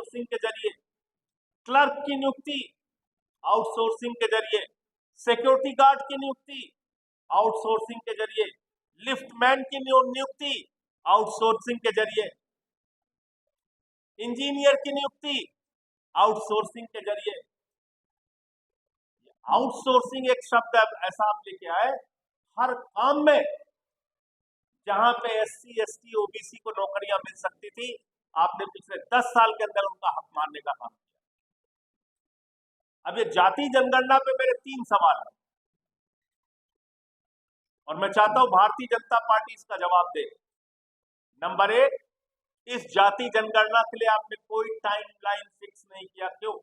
Outsourcing के जरिए, clerk की नियुक्ति आउटसोर्सिंग के जरिए, सिक्योरिटी गार्ड की नियुक्ति आउटसोर्सिंग के जरिए, लिफ्टमैन की नियुक्ति आउटसोर्सिंग के जरिए, इंजीनियर की नियुक्ति आउटसोर्सिंग के जरिए। आउटसोर्सिंग एक शब्द ऐसा आप लेके आए, हर काम में जहां पे एससी एसटी ओबीसी को नौकरियां मिल सकती थी, आपने पिछले 10 साल के अंदर उनका हक मारने का काम किया। अब ये जाति जनगणना पे मेरे 3 सवाल हैं और मैं चाहता हूं भारतीय जनता पार्टी इसका जवाब दे। नंबर 1, इस जाति जनगणना के लिए आपने कोई टाइमलाइन फिक्स नहीं किया, क्यों?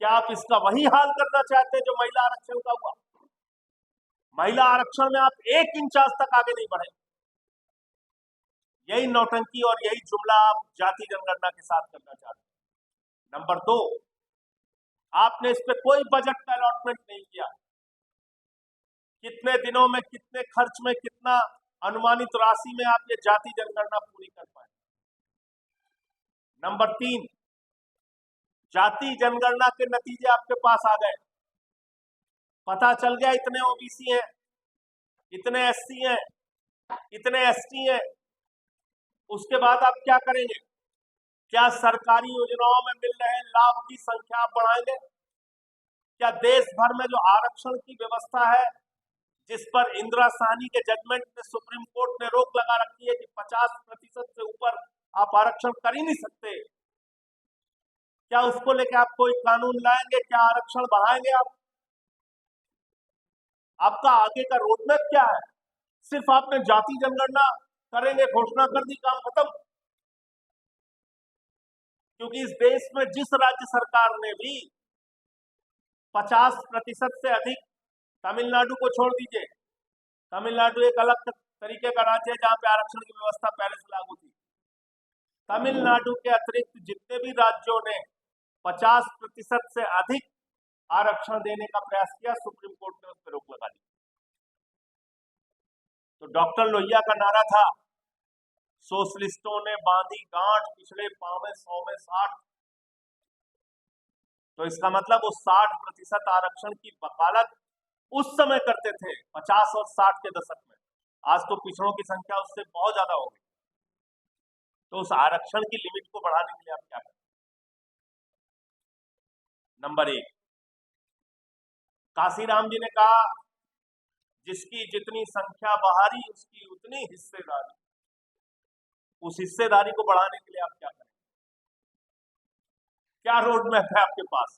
क्या आप इसका वही हाल करना चाहते हैं जो महिला आरक्षण का हुआ? महिला आरक्षण में आप 1 इंच आज तक आगे नहीं बढ़े। यही नौटंकी और यही जुमला आप जाति जनगणना के साथ करना चाहते हैं। नंबर 2, आपने इस पे कोई बजट का अलॉटमेंट नहीं किया। कितने दिनों में, कितने खर्च में, कितना अनुमानित राशि में आप ये जाति जनगणना पूरी कर पाए? नंबर 3, जाति जनगणना के नतीजे आपके पास आ गए, पता चल गया इतने ओबीसी हैं, इतने एससी हैं, इतने एसटी हैं। उसके बाद आप क्या करेंगे? क्या सरकारी योजनाओं में मिल रहे लाभ की संख्या आप बढ़ाएंगे? क्या देश भर में जो आरक्षण की व्यवस्था है, जिस पर इंदिरा साहनी के जजमेंट में सुप्रीम कोर्ट ने रोक लगा रखी है कि 50% से ऊपर आप आरक्षण कर ही नहीं सकते, क्या उसको लेकर आप कोई कानून लाएंगे? क्या आरक्षण बढ़ाएंगे आप? आपका आगे का रोडमैप क्या है? सिर्फ आपने जाति जनगणना करेंगे घोषणा कर दी, काम खत्म। क्योंकि इस देश में जिस राज्य सरकार ने भी 50% से अधिक, तमिलनाडु को छोड़ दीजिए, तमिलनाडु एक अलग तरीके का राज्य है जहां पे आरक्षण की व्यवस्था पहले से लागू थी। तमिलनाडु के अतिरिक्त जितने भी राज्यों ने 50% से अधिक आरक्षण देने का प्रयास किया, सुप्रीम कोर्ट ने उस पर रोक लगा दी। तो डॉक्टर लोहिया का नारा था, सोशलिस्टों ने बांधी गांठ पिछले पांव 100 में 60। तो इसका मतलब वो 60% आरक्षण की वकालत उस समय करते थे, 50 और 60 के दशक में। आज तो पिछड़ों की संख्या उससे बहुत ज्यादा हो गई। तो उस आरक्षण की लिमिट को बढ़ाने के लिए आप क्या करें? नंबर 1, काशीराम जी ने कहा, जिसकी जितनी संख्या बाहरी उसकी उतनी हिस्सेदारी। उस हिस्सेदारी को बढ़ाने के लिए आप क्या करें? क्या रोड मैप है आपके पास?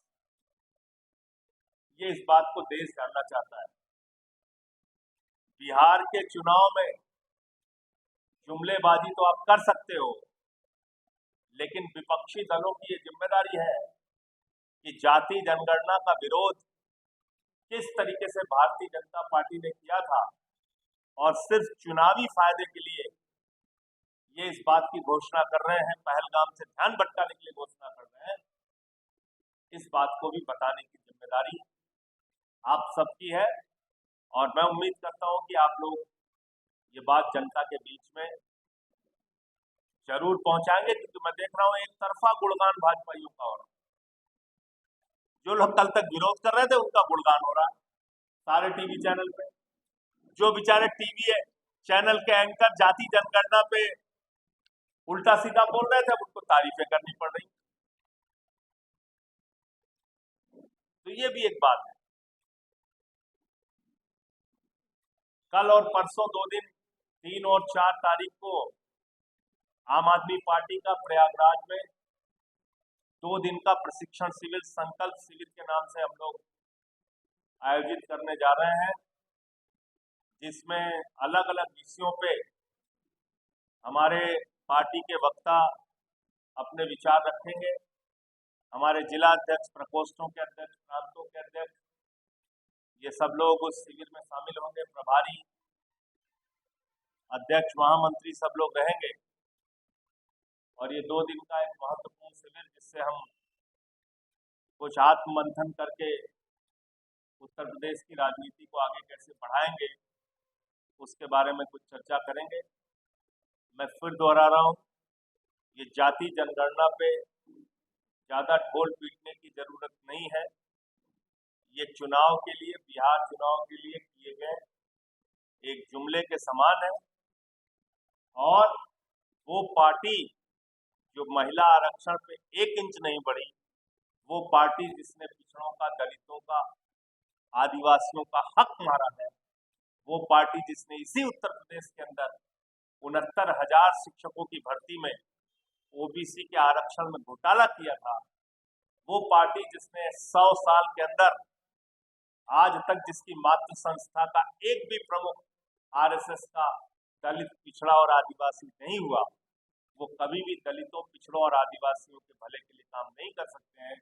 ये इस बात को देश जानना चाहता है। बिहार के चुनाव में जुमलेबाजी तो आप कर सकते हो, लेकिन विपक्षी दलों की ये जिम्मेदारी है कि जाति जनगणना का विरोध किस तरीके से भारतीय जनता पार्टी ने किया था और सिर्फ चुनावी फायदे के लिए ये इस बात की घोषणा कर रहे हैं, पहलगाम से ध्यान भटकाने के लिए घोषणा कर रहे हैं, इस बात को भी बताने की जिम्मेदारी आप सबकी है। और मैं उम्मीद करता हूं कि आप लोग ये बात जनता के बीच में जरूर पहुंचाएंगे, क्योंकि मैं देख रहा हूं एक तरफा गुणगान भाजपाइयों का हो रहा है। जो लोग कल तक विरोध कर रहे थे उनका गुणगान हो रहा है सारे टीवी चैनल पे। जो बेचारे टीवी चैनल के एंकर जाति जनगणना पे उल्टा सीधा बोल रहे थे, अब उनको तारीफें करनी पड़ रही। तो ये भी एक बात है। कल और परसों 2 दिन, 3 और 4 तारीख को आम आदमी पार्टी का प्रयागराज में 2 दिन का प्रशिक्षण शिविर, संकल्प शिविर के नाम से हम लोग आयोजित करने जा रहे हैं, जिसमें अलग अलग विषयों पे हमारे पार्टी के वक्ता अपने विचार रखेंगे। हमारे जिला अध्यक्ष, प्रकोष्ठों के अध्यक्ष, प्रांतों के अध्यक्ष, ये सब लोग उस शिविर में शामिल होंगे। प्रभारी अध्यक्ष, महामंत्री सब लोग रहेंगे। और ये 2 दिन का एक महत्वपूर्ण शिविर, जिससे हम कुछ आत्ममंथन करके उत्तर प्रदेश की राजनीति को आगे कैसे बढ़ाएंगे, उसके बारे में कुछ चर्चा करेंगे। मैं फिर दोहरा रहा हूँ, ये जाति जनगणना पे ज्यादा ढोल पीटने की जरूरत नहीं है। ये चुनाव के लिए, बिहार चुनाव के लिए किए गए एक जुमले के समान है। और वो पार्टी जो महिला आरक्षण पे 1 इंच नहीं बढ़ी, वो पार्टी जिसने पिछड़ों का, दलितों का, आदिवासियों का हक मारा है, वो पार्टी जिसने इसी उत्तर प्रदेश के अंदर 69,000 शिक्षकों की भर्ती में ओबीसी के आरक्षण में घोटाला किया था, वो पार्टी जिसने 100 साल के अंदर आज तक जिसकी मातृ संस्था का एक भी प्रमुख आरएसएस का दलित, पिछड़ा और आदिवासी नहीं हुआ, वो कभी भी दलितों, पिछड़ों और आदिवासियों के भले के लिए काम नहीं कर सकते हैं।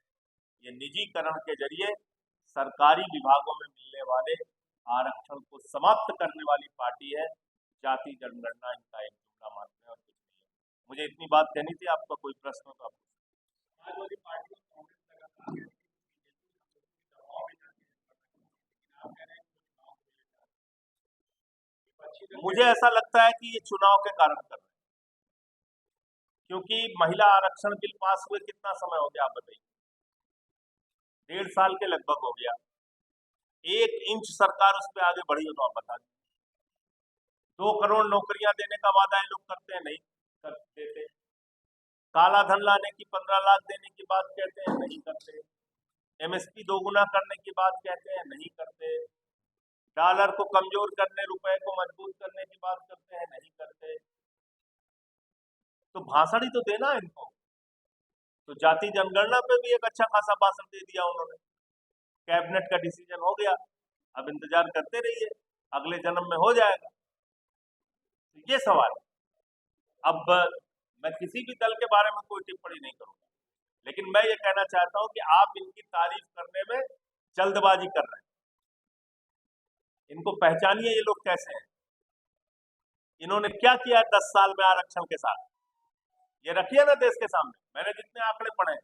ये निजीकरण के जरिए सरकारी विभागों में मिलने वाले आरक्षण को समाप्त करने वाली पार्टी है। जाति जनगणना इनका एक जुमला मात्र है और कुछ नहीं है। मुझे इतनी बात कहनी थी। आपका कोई प्रश्न हो तो आप समाजवादी पार्टी मुझे ऐसा लगता है कि ये चुनाव के कारण कर रहे हैं, क्योंकि महिला आरक्षण बिल पास हुए कितना समय हो गया आप बताइए? 1.5 साल के लगभग हो गया। 1 इंच सरकार उस पर आगे बढ़ी हो तो आप बता दें। 2 करोड़ नौकरियां देने का वादा ये लोग करते हैं, नहीं कर देते। काला धन लाने की, 15 लाख देने की बात कहते हैं, नहीं करते। एमएसपी दोगुना करने की बात कहते हैं, नहीं करते। डॉलर को कमजोर करने, रुपए को मजबूत करने की बात करते हैं, नहीं करते। तो भाषण ही तो देना है इनको। तो जाति जनगणना पे भी एक अच्छा खासा भाषण दे दिया उन्होंने। कैबिनेट का डिसीजन हो गया, अब इंतजार करते रहिए, अगले जन्म में हो जाएगा। तो ये सवाल है। अब मैं किसी भी दल के बारे में कोई टिप्पणी नहीं करूंगा, लेकिन मैं ये कहना चाहता हूं कि आप इनकी तारीफ करने में जल्दबाजी कर रहे हैं। इनको पहचानिए, ये लोग कैसे हैं। इन्होंने क्या किया 10 साल में आरक्षण के साथ, ये रखिए ना देश के सामने। मैंने जितने आंकड़े पढ़े हैं,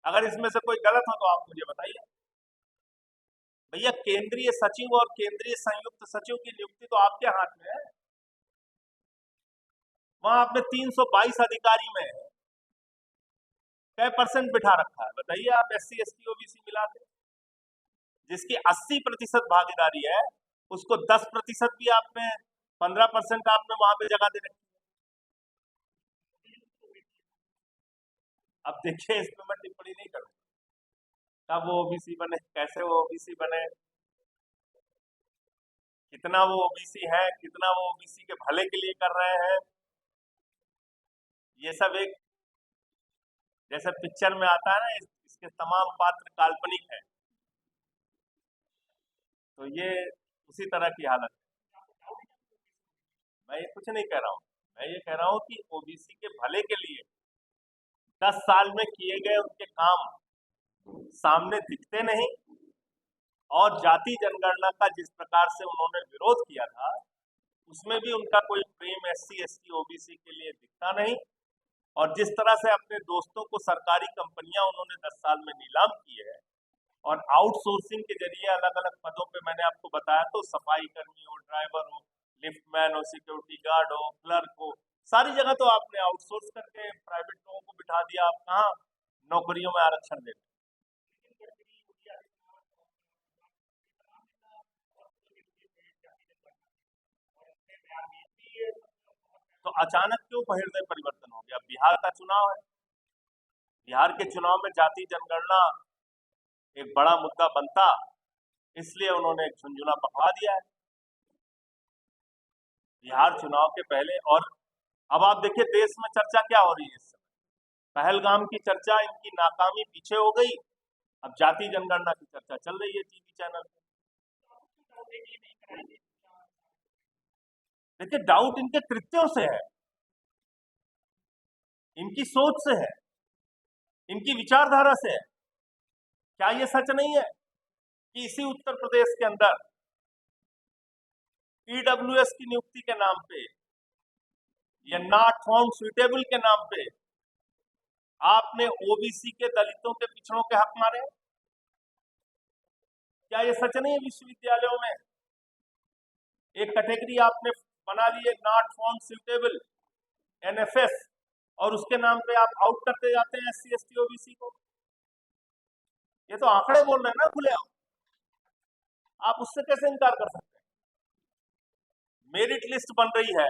अगर इसमें से कोई गलत हो तो आप मुझे बताइए। भैया, केंद्रीय सचिव और केंद्रीय संयुक्त सचिव की नियुक्ति तो आपके हाथ में है। वहां आपने 322 अधिकारी में कै % बिठा रखा है बताइए आप? SC ST OBC मिला के जिसकी 80% भागीदारी है, उसको 10% भी आपने, 15% आपने वहां पे जगह दे रखी है। अब देखिए, इसमें मैं टिप्पणी नहीं करूंगा। कब वो ओबीसी बने, कैसे वो ओबीसी बने, कितना वो ओबीसी है, कितना वो ओबीसी के भले के लिए कर रहे हैं, ये सब एक जैसे पिक्चर में आता है ना, इसके तमाम पात्र काल्पनिक हैं। तो ये उसी तरह की हालत है। मैं ये कुछ नहीं कह रहा हूँ, मैं ये कह रहा हूँ कि ओबीसी के भले के लिए 10 साल में किए गए उनके काम सामने दिखते नहीं, और जाति जनगणना का जिस प्रकार से उन्होंने विरोध किया था, उसमें भी उनका कोई प्रेम SC ST OBC के लिए दिखता नहीं। और जिस तरह से अपने दोस्तों को सरकारी कंपनियां उन्होंने 10 साल में नीलाम की है, और आउटसोर्सिंग के जरिए अलग अलग पदों पे, मैंने आपको बताया तो, सफाई कर्मी हो, ड्राइवर हो, लिफ्टमैन हो, सिक्योरिटी गार्ड हो, क्लर्क हो, सारी जगह तो आपने आउटसोर्स करके प्राइवेट लोगों को बिठा दिया। आप कहाँ नौकरियों में आरक्षण देते? तो अचानक क्यों हृदय परिवर्तन हो गया? बिहार का चुनाव है, बिहार के चुनाव में जाति जनगणना एक बड़ा मुद्दा बनता, इसलिए उन्होंने एक झुंझुना पकवा दिया है बिहार चुनाव के पहले। और अब आप देखिए देश में चर्चा क्या हो रही है इस समय। पहलगाम की चर्चा, इनकी नाकामी पीछे हो गई, अब जाति जनगणना की चर्चा चल रही है टीवी चैनल पे। देखिए, डाउट इनके कृत्यों से है, इनकी सोच से है, इनकी विचारधारा से है। क्या ये सच नहीं है कि इसी उत्तर प्रदेश के अंदर EWS की नियुक्ति के नाम पे या नॉट फाउंड सुइटेबल के नाम पे आपने ओबीसी के, दलितों के, पिछड़ों के हक मारे? क्या ये सच नहीं है? विश्वविद्यालयों में एक कैटेगरी आपने बना ली है, नॉट फाउंड सुइटेबल, NFS, और उसके नाम पे आप आउट करते जाते हैं SC ST OBC को। ये तो आंकड़े बोल रहे हैं ना खुले, आप उससे कैसे इनकार कर सकते हैं? मेरिट लिस्ट बन रही है,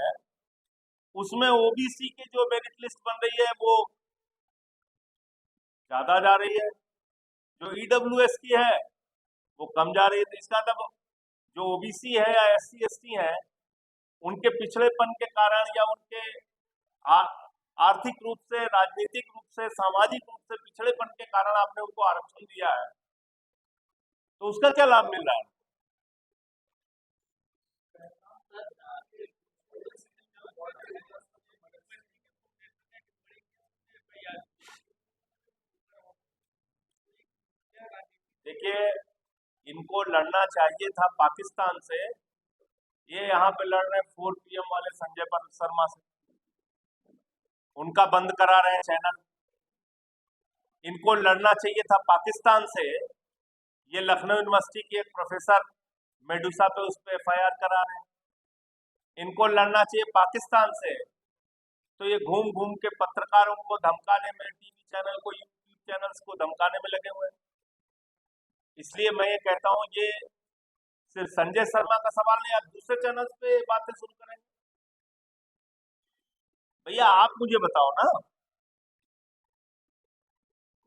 उसमें OBC की जो मेरिट लिस्ट बन रही है वो ज्यादा जा रही है, जो EWS की है वो कम जा रही है। तो इसका मतलब जो OBC है या SC ST है, उनके पिछड़ेपन के कारण या उनके आर्थिक रूप से, राजनीतिक रूप से, सामाजिक रूप से पिछड़ेपन के कारण आपने उनको आरक्षण दिया है, तो उसका क्या लाभ मिल रहा है? देखिए, इनको लड़ना चाहिए था पाकिस्तान से, ये यहाँ पे लड़ रहे हैं 4 PM वाले संजय शर्मा से, उनका बंद करा रहे हैं चैनल। इनको लड़ना चाहिए था पाकिस्तान से, ये लखनऊ यूनिवर्सिटी की एक प्रोफेसर मेडुसा पे उस पर FIR करा रहे हैं। इनको लड़ना चाहिए पाकिस्तान से, तो ये घूम घूम के पत्रकारों को धमकाने में, TV चैनल को, YouTube चैनल्स को धमकाने में लगे हुए हैं। इसलिए मैं ये कहता हूँ, ये सिर्फ संजय शर्मा का सवाल नहीं, आप दूसरे चैनल्स पे बातें शुरू करेंगे। भैया आप मुझे बताओ ना,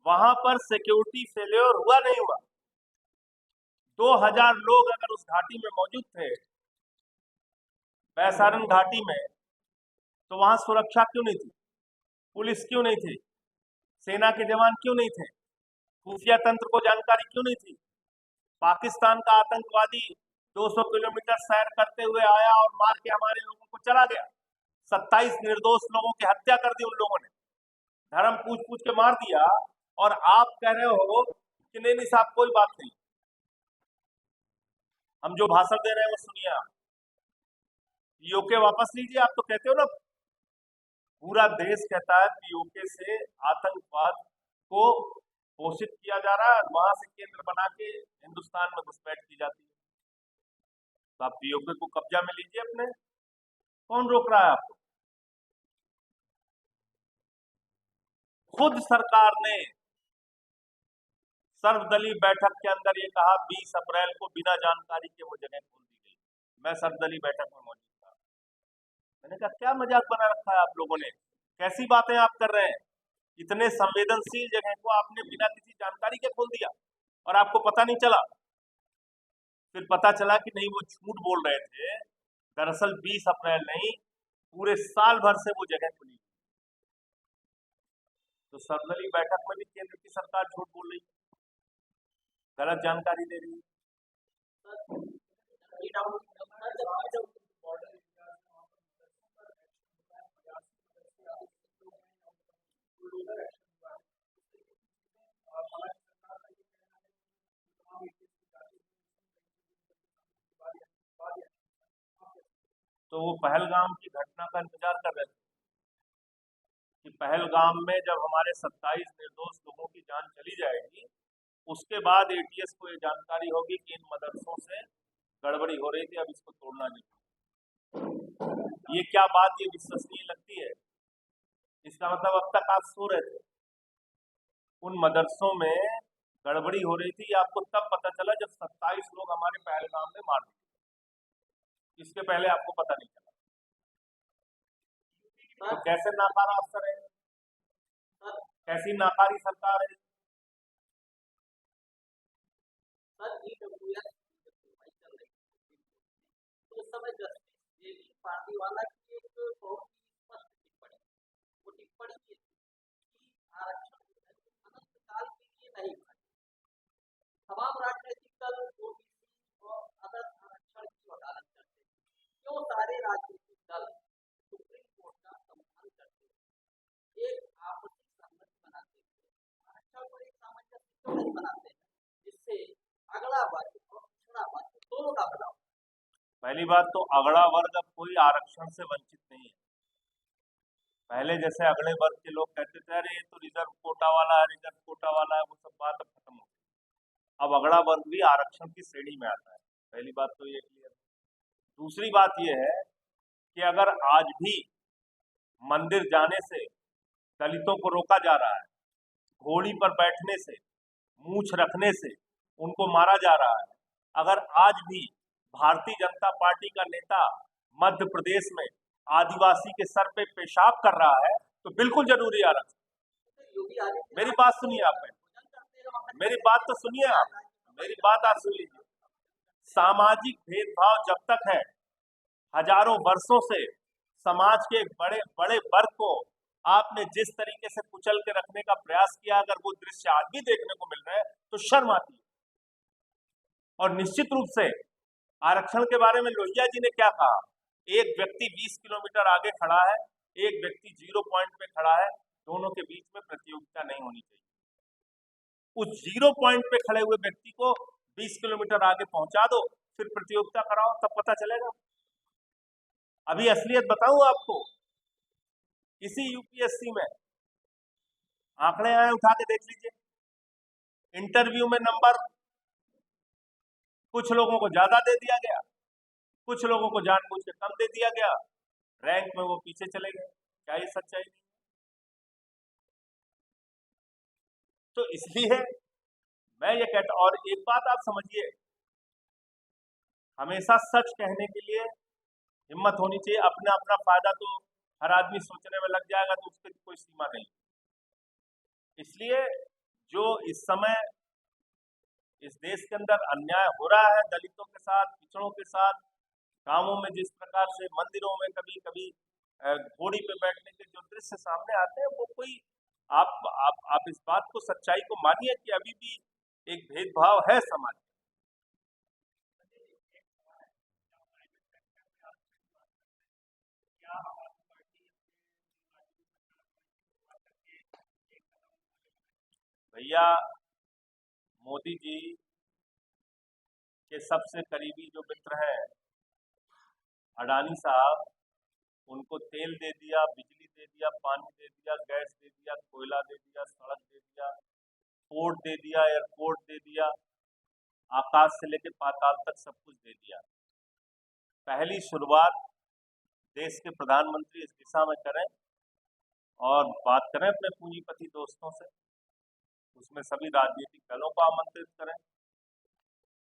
वहां पर सिक्योरिटी फेल्योर हुआ नहीं हुआ? 2000 लोग अगर उस घाटी में मौजूद थे, वैसारन घाटी में, तो वहां सुरक्षा क्यों नहीं थी? पुलिस क्यों नहीं थी? सेना के जवान क्यों नहीं थे? खुफिया तंत्र को जानकारी क्यों नहीं थी? पाकिस्तान का आतंकवादी 200 किलोमीटर सैर करते हुए आया और मार के हमारे लोगों को चला गया। 27 निर्दोष लोगों की हत्या कर दी उन लोगों ने, धर्म पूछ पूछ के मार दिया, और आप कह रहे हो कि नहीं नहीं साहब कोई बात नहीं, हम जो भाषण दे रहे हैं वो सुनिए आप। पीओके वापस लीजिए, आप तो कहते हो ना, पूरा देश कहता है पीओके से आतंकवाद को पोषित किया जा रहा है, वहां से केंद्र बना के हिंदुस्तान में घुसपैठ की जाती है। तो आप पीओके को कब्जा में लीजिए अपने, कौन रोक रहा है आपको? खुद सरकार ने सर्वदलीय बैठक के अंदर ये कहा 20 अप्रैल को बिना जानकारी के वो जगह खोल दी गई। मैं सर्वदलीय बैठक में मौजूद था। मैंने कहा क्या मजाक बना रखा है आप लोगों ने, कैसी बातें आप कर रहे हैं? इतने संवेदनशील जगह को आपने बिना किसी जानकारी के खोल दिया और आपको पता नहीं चला। फिर पता चला कि नहीं, वो झूठ बोल रहे थे, दरअसल 20 अप्रैल नहीं, पूरे साल भर से वो जगह खुली। तो सर्वदलीय बैठक में भी केंद्र की सरकार झूठ बोल रही है, गलत जानकारी दे रही है। तो वो पहलगाम की घटना का इंतजार कर रहे थे कि पहलगाम में जब हमारे 27 निर्दोष लोगों की जान चली जाएगी, उसके बाद ATS को ये जानकारी होगी कि इन मदरसों से गड़बड़ी हो रही थी, अब इसको तोड़ना नहीं। ये क्या बात ये विश्वसनीय लगती है? इसका मतलब अब तक आप सो रहे थे, उन मदरसों में गड़बड़ी हो रही थी, आपको तब पता चला जब 27 लोग हमारे पहलगाम में मार दिए। इसके पहले आपको पता नहीं चला। तो कैसे नाकारा अफसर है, कैसी नाकारी सरकार है? तमाम राजनीतिक दल OBC और अदर आरक्षण की वकालत करते हैं। क्यों सारे राजनीतिक दल सुप्रीम कोर्ट का सम्मान करते हैं? एक आपसी सहमति बनाते हैं, आरक्षण पर एक सामंजस्य क्यों नहीं बनाते हैं, जिससे अगला वर्ग और पिछड़ा वर्ग दोनों का भला हो? पहली बात तो अगड़ा वर्ग अब कोई आरक्षण से वंचित नहीं है। पहले जैसे अगले वर्ग के लोग कहते थे अरे ये तो रिजर्व कोटा वाला है, रिजर्व कोटा वाला है, वो सब बात अब खत्म हो गई। अब अगड़ा वर्ग भी आरक्षण की श्रेणी में आता है। पहली बात तो ये क्लियर। दूसरी बात ये है कि अगर आज भी मंदिर जाने से दलितों को रोका जा रहा है, घोड़ी पर बैठने से, मूछ रखने से उनको मारा जा रहा है। अगर आज भी भारतीय जनता पार्टी का नेता मध्य प्रदेश में आदिवासी के सर पे पेशाब कर रहा है तो बिल्कुल जरूरी आरक्षण। योगी आदित्यनाथ मेरी बात सुनिए आप, मेरी बात तो सुनिए आप, मेरी बात आप सुन लीजिए। सामाजिक भेदभाव जब तक है, हजारों वर्षों से समाज के एक बड़े बड़े वर्ग को आपने जिस तरीके से कुचल के रखने का प्रयास किया, अगर वो दृश्य आज भी देखने को मिल रहा है तो शर्म आती है। और निश्चित रूप से आरक्षण के बारे में लोहिया जी ने क्या कहा, एक व्यक्ति 20 किलोमीटर आगे खड़ा है, एक व्यक्ति 0 पॉइंट पे खड़ा है, दोनों के बीच में प्रतियोगिता नहीं होनी चाहिए। उस 0 पॉइंट पे खड़े हुए व्यक्ति को 20 किलोमीटर आगे पहुंचा दो, फिर प्रतियोगिता कराओ, तब पता चलेगा। अभी असलियत बताऊं आपको, इसी यूपीएससी में आंकड़े आए, उठा के देख लीजिए। इंटरव्यू में नंबर कुछ लोगों को ज्यादा दे दिया गया, कुछ लोगों को जानबूझ के कम दे दिया गया, रैंक में वो पीछे चले गए। क्या ये सच्चाई नहीं? तो इसलिए मैं ये कहता, और एक बात आप समझिए, हमेशा सच कहने के लिए हिम्मत होनी चाहिए। अपना अपना फायदा तो हर आदमी सोचने में लग जाएगा तो उसकी कोई सीमा नहीं। इसलिए जो इस समय इस देश के अंदर अन्याय हो रहा है दलितों के साथ, पिछड़ों के साथ, गांवों में जिस प्रकार से मंदिरों में कभी कभी घोड़ी पे बैठने के जो दृश्य सामने आते हैं, वो कोई आप इस बात को, सच्चाई को मानिए कि अभी भी एक भेदभाव है समाज में। भैया, मोदी जी के सबसे करीबी जो मित्र हैं अडानी साहब, उनको तेल दे दिया, बिजली दे दिया, पानी दे दिया, गैस दे दिया, कोयला दे दिया, सड़क दे दिया, पोर्ट दे दिया, एयरपोर्ट दे दिया, आकाश से लेकर पाताल तक सब कुछ दे दिया। पहली शुरुआत देश के प्रधानमंत्री इस दिशा में करें और बात करें अपने पूंजीपति दोस्तों से, उसमें सभी राजनीतिक दलों को आमंत्रित करें।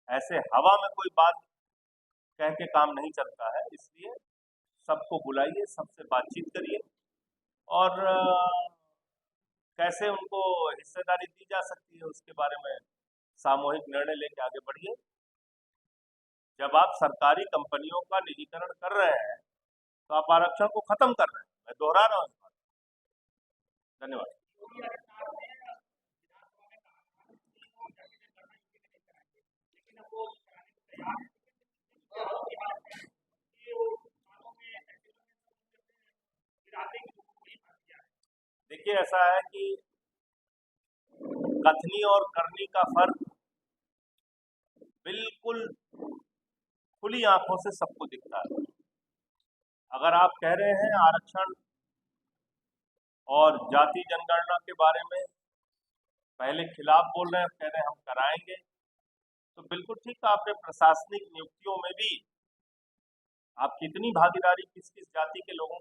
ऐसे हवा में कोई बात कह के काम नहीं चलता है, इसलिए सबको बुलाइए, सबसे बातचीत करिए और कैसे उनको हिस्सेदारी दी जा सकती है उसके बारे में सामूहिक निर्णय लेके आगे बढ़िए। जब आप सरकारी कंपनियों का निजीकरण कर रहे हैं तो आप आरक्षण को खत्म कर रहे हैं। मैं दोहरा रहा हूँ इस बात। धन्यवाद। देखिए, ऐसा है कि कथनी और करनी का फर्क बिल्कुल खुली आंखों से सबको दिखता है। अगर आप कह रहे हैं आरक्षण और जाति जनगणना के बारे में पहले खिलाफ बोल रहे हैं, कह रहे हैं हम कराएंगे, तो बिल्कुल ठीक। आपने प्रशासनिक नियुक्तियों में भी आप कितनी भागीदारी किस किस जाति के लोगों